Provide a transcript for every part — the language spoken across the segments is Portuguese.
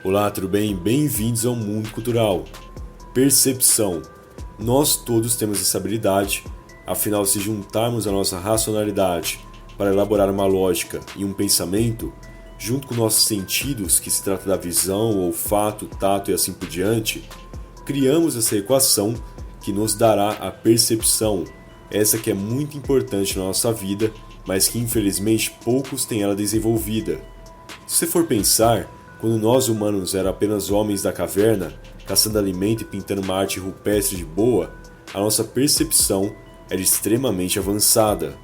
Olá, tudo bem? Bem-vindos ao Mundo Cultural. Percepção. Nós todos temos essa habilidade, afinal, se juntarmos a nossa racionalidade para elaborar uma lógica e um pensamento, junto com nossos sentidos, que se trata da visão, olfato, tato e assim por diante, criamos essa equação que nos dará a percepção, essa que é muito importante na nossa vida, mas que infelizmente poucos têm ela desenvolvida. Se você for pensar, quando nós humanos éramos apenas homens da caverna, caçando alimento e pintando uma arte rupestre de boa, a nossa percepção era extremamente avançada.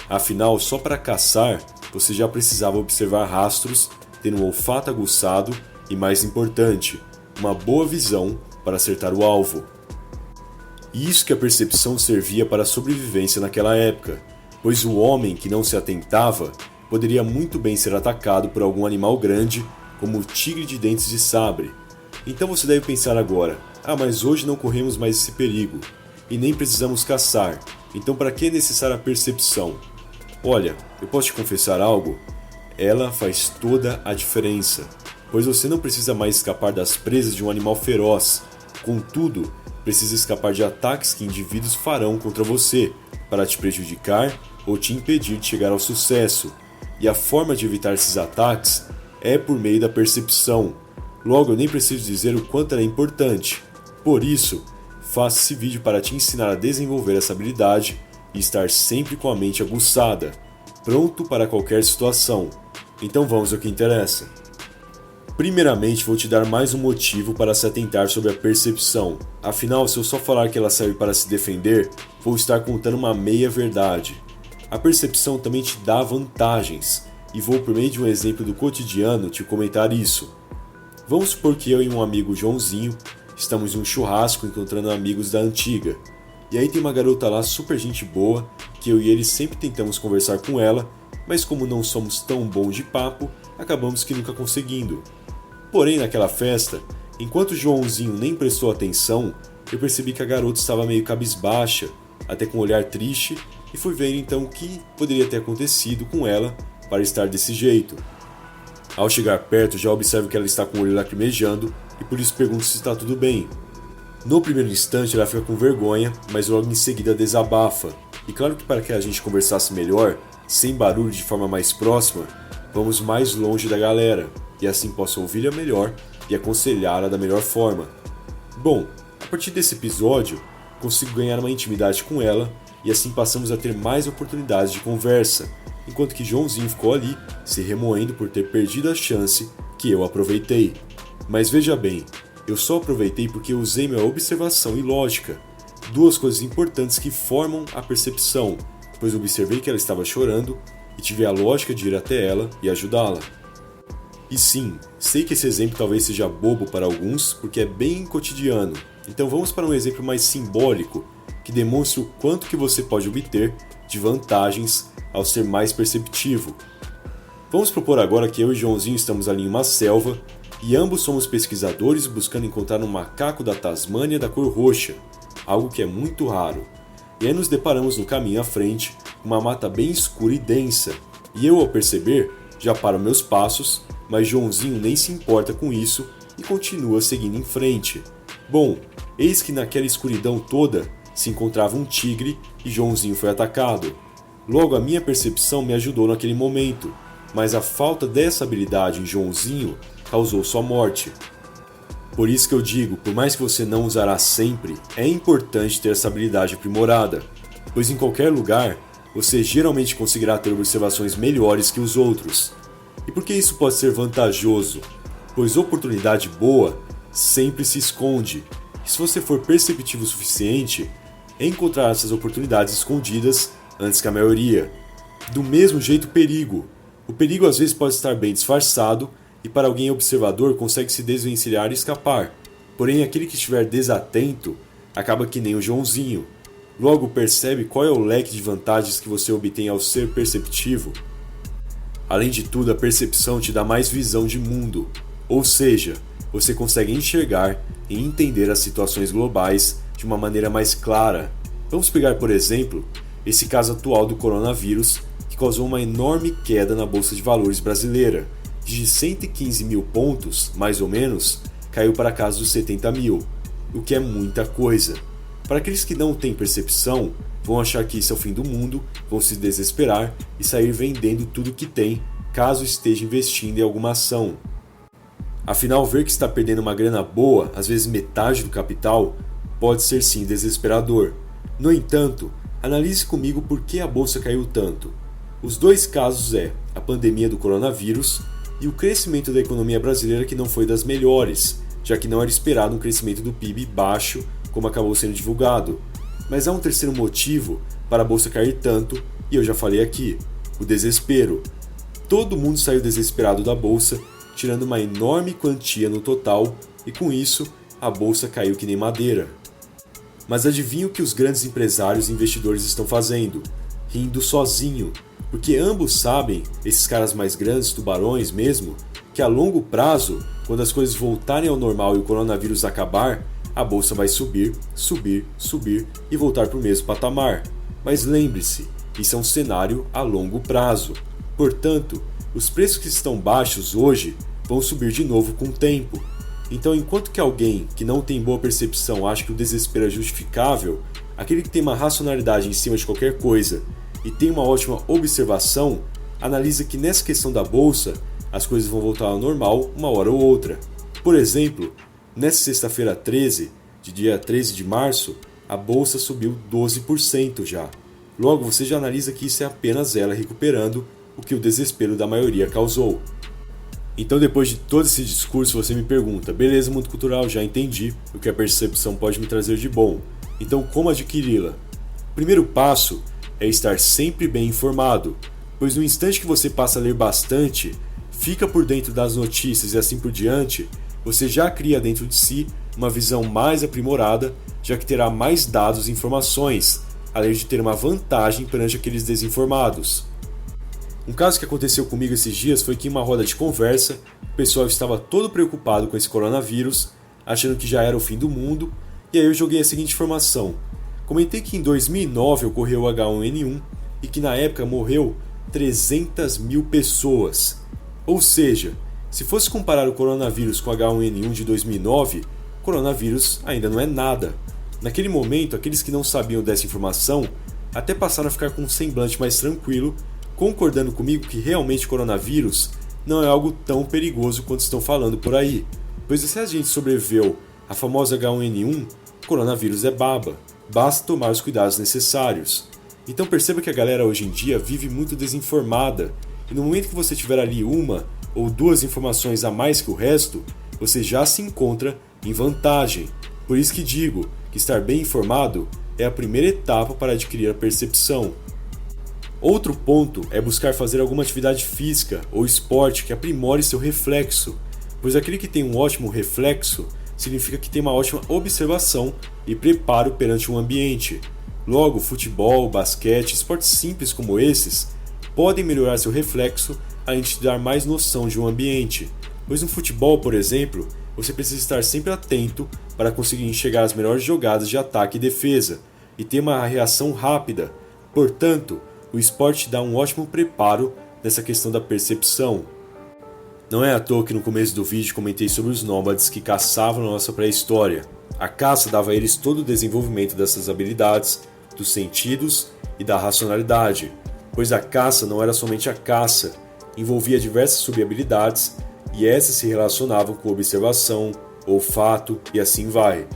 Afinal, só para caçar, você já precisava observar rastros, ter um olfato aguçado e, mais importante, uma boa visão para acertar o alvo. E isso que a percepção servia para a sobrevivência naquela época, pois o homem que não se atentava poderia muito bem ser atacado por algum animal grande, como o tigre de dentes de sabre. Então você deve pensar agora, mas hoje não corremos mais esse perigo, e nem precisamos caçar, então para que é necessária a percepção? Olha, eu posso te confessar algo? Ela faz toda a diferença, pois você não precisa mais escapar das presas de um animal feroz, contudo, precisa escapar de ataques que indivíduos farão contra você, para te prejudicar ou te impedir de chegar ao sucesso. E a forma de evitar esses ataques é por meio da percepção. Logo, eu nem preciso dizer o quanto ela é importante. Por isso, faço esse vídeo para te ensinar a desenvolver essa habilidade e estar sempre com a mente aguçada, pronto para qualquer situação. Então vamos ao que interessa. Primeiramente, vou te dar mais um motivo para se atentar sobre a percepção. Afinal, se eu só falar que ela serve para se defender, vou estar contando uma meia-verdade. A percepção também te dá vantagens, e vou por meio de um exemplo do cotidiano te comentar isso. Vamos supor que eu e um amigo Joãozinho estamos em um churrasco encontrando amigos da antiga. E aí tem uma garota lá super gente boa, que eu e ele sempre tentamos conversar com ela, mas como não somos tão bons de papo, acabamos que nunca conseguindo. Porém, naquela festa, enquanto Joãozinho nem prestou atenção, eu percebi que a garota estava meio cabisbaixa, até com um olhar triste, e fui ver então o que poderia ter acontecido com ela para estar desse jeito. Ao chegar perto, já observo que ela está com o olho lacrimejando e por isso pergunto se está tudo bem. No primeiro instante ela fica com vergonha, mas logo em seguida desabafa. E claro que para que a gente conversasse melhor, sem barulho de forma mais próxima, vamos mais longe da galera, e assim posso ouvi-la melhor e aconselhá-la da melhor forma. Bom, a partir desse episódio, consigo ganhar uma intimidade com ela e assim passamos a ter mais oportunidades de conversa, enquanto que Joãozinho ficou ali, se remoendo por ter perdido a chance que eu aproveitei. Mas veja bem, eu só aproveitei porque usei minha observação e lógica, duas coisas importantes que formam a percepção, pois observei que ela estava chorando e tive a lógica de ir até ela e ajudá-la. E sim, sei que esse exemplo talvez seja bobo para alguns, porque é bem cotidiano, então vamos para um exemplo mais simbólico, que demonstre o quanto que você pode obter de vantagens ao ser mais perceptivo. Vamos propor agora que eu e Joãozinho estamos ali em uma selva e ambos somos pesquisadores buscando encontrar um macaco da Tasmânia da cor roxa, algo que é muito raro. E aí nos deparamos no caminho à frente com uma mata bem escura e densa, e eu ao perceber já paro meus passos, mas Joãozinho nem se importa com isso e continua seguindo em frente. Bom, eis que naquela escuridão toda se encontrava um tigre e Joãozinho foi atacado. Logo, a minha percepção me ajudou naquele momento, mas a falta dessa habilidade em Joãozinho causou sua morte. Por isso que eu digo, por mais que você não usará sempre, é importante ter essa habilidade aprimorada, pois em qualquer lugar, você geralmente conseguirá ter observações melhores que os outros. E por que isso pode ser vantajoso? Pois oportunidade boa sempre se esconde, e se você for perceptivo o suficiente, encontrará essas oportunidades escondidas antes que a maioria. Do mesmo jeito, perigo. O perigo às vezes pode estar bem disfarçado e para alguém observador consegue se desvencilhar e escapar. Porém, aquele que estiver desatento acaba que nem o Joãozinho. Logo, percebe qual é o leque de vantagens que você obtém ao ser perceptivo? Além de tudo, a percepção te dá mais visão de mundo, ou seja, você consegue enxergar e entender as situações globais de uma maneira mais clara. Vamos pegar, por exemplo, esse caso atual do coronavírus, que causou uma enorme queda na Bolsa de Valores brasileira, que de 115 mil pontos, mais ou menos, caiu para casa dos 70 mil, o que é muita coisa. Para aqueles que não têm percepção, vão achar que isso é o fim do mundo, vão se desesperar e sair vendendo tudo que tem, caso esteja investindo em alguma ação. Afinal, ver que está perdendo uma grana boa, às vezes metade do capital, pode ser sim desesperador. No entanto, analise comigo por que a bolsa caiu tanto. Os dois casos é a pandemia do coronavírus e o crescimento da economia brasileira que não foi das melhores, já que não era esperado um crescimento do PIB baixo, como acabou sendo divulgado. Mas há um terceiro motivo para a bolsa cair tanto, e eu já falei aqui: o desespero. Todo mundo saiu desesperado da bolsa, tirando uma enorme quantia no total, e com isso, a bolsa caiu que nem madeira. Mas adivinha o que os grandes empresários e investidores estão fazendo? Rindo sozinho, porque ambos sabem, esses caras mais grandes, tubarões mesmo, que a longo prazo, quando as coisas voltarem ao normal e o coronavírus acabar, a bolsa vai subir, subir, subir e voltar para o mesmo patamar. Mas lembre-se, isso é um cenário a longo prazo. Portanto, os preços que estão baixos hoje vão subir de novo com o tempo. Então, enquanto que alguém que não tem boa percepção acha que o desespero é justificável, aquele que tem uma racionalidade em cima de qualquer coisa e tem uma ótima observação, analisa que nessa questão da bolsa, as coisas vão voltar ao normal uma hora ou outra. Por exemplo, nessa sexta-feira 13, de dia 13 de março, a bolsa subiu 12% já. Logo, você já analisa que isso é apenas ela recuperando o que o desespero da maioria causou. Então, depois de todo esse discurso, você me pergunta: beleza, mundo cultural, já entendi o que a percepção pode me trazer de bom. Então, como adquiri-la? O primeiro passo é estar sempre bem informado, pois no instante que você passa a ler bastante, fica por dentro das notícias e assim por diante, você já cria dentro de si uma visão mais aprimorada, já que terá mais dados e informações, além de ter uma vantagem perante aqueles desinformados. Um caso que aconteceu comigo esses dias foi que em uma roda de conversa, o pessoal estava todo preocupado com esse coronavírus, achando que já era o fim do mundo, e aí eu joguei a seguinte informação. Comentei que em 2009 ocorreu o H1N1 e que na época morreu 300 mil pessoas. Ou seja, se fosse comparar o coronavírus com o H1N1 de 2009, o coronavírus ainda não é nada. Naquele momento, aqueles que não sabiam dessa informação até passaram a ficar com um semblante mais tranquilo, concordando comigo que realmente o coronavírus não é algo tão perigoso quanto estão falando por aí. Pois se a gente sobreviveu à famosa H1N1, o coronavírus é baba, basta tomar os cuidados necessários. Então perceba que a galera hoje em dia vive muito desinformada, e no momento que você tiver ali uma ou duas informações a mais que o resto, você já se encontra em vantagem. Por isso que digo que estar bem informado é a primeira etapa para adquirir a percepção. Outro ponto é buscar fazer alguma atividade física ou esporte que aprimore seu reflexo, pois aquele que tem um ótimo reflexo significa que tem uma ótima observação e preparo perante um ambiente. Logo, futebol, basquete, esportes simples como esses podem melhorar seu reflexo além de te dar mais noção de um ambiente, pois no futebol, por exemplo, você precisa estar sempre atento para conseguir enxergar as melhores jogadas de ataque e defesa e ter uma reação rápida. Portanto, o esporte dá um ótimo preparo nessa questão da percepção. Não é à toa que no começo do vídeo comentei sobre os nômades que caçavam na nossa pré-história. A caça dava a eles todo o desenvolvimento dessas habilidades, dos sentidos e da racionalidade, pois a caça não era somente a caça, envolvia diversas subhabilidades e essas se relacionavam com observação, olfato e assim vai.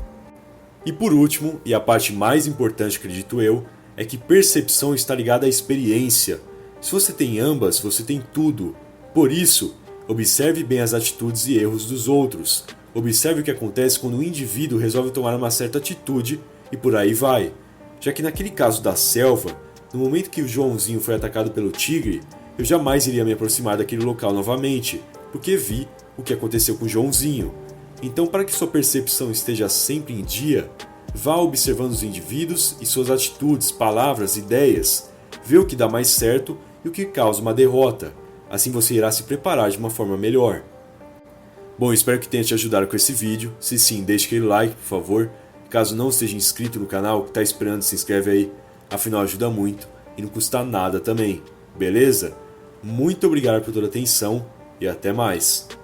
E por último, e a parte mais importante acredito eu, é que percepção está ligada à experiência. Se você tem ambas, você tem tudo. Por isso, observe bem as atitudes e erros dos outros. Observe o que acontece quando um indivíduo resolve tomar uma certa atitude e por aí vai. Já que naquele caso da selva, no momento que o Joãozinho foi atacado pelo tigre, eu jamais iria me aproximar daquele local novamente, porque vi o que aconteceu com o Joãozinho. Então, para que sua percepção esteja sempre em dia, vá observando os indivíduos e suas atitudes, palavras, ideias, vê o que dá mais certo e o que causa uma derrota. Assim você irá se preparar de uma forma melhor. Bom, espero que tenha te ajudado com esse vídeo. Se sim, deixe aquele like, por favor. Caso não esteja inscrito no canal, que está esperando, se inscreve aí. Afinal, ajuda muito e não custa nada também. Beleza? Muito obrigado por toda a atenção e até mais!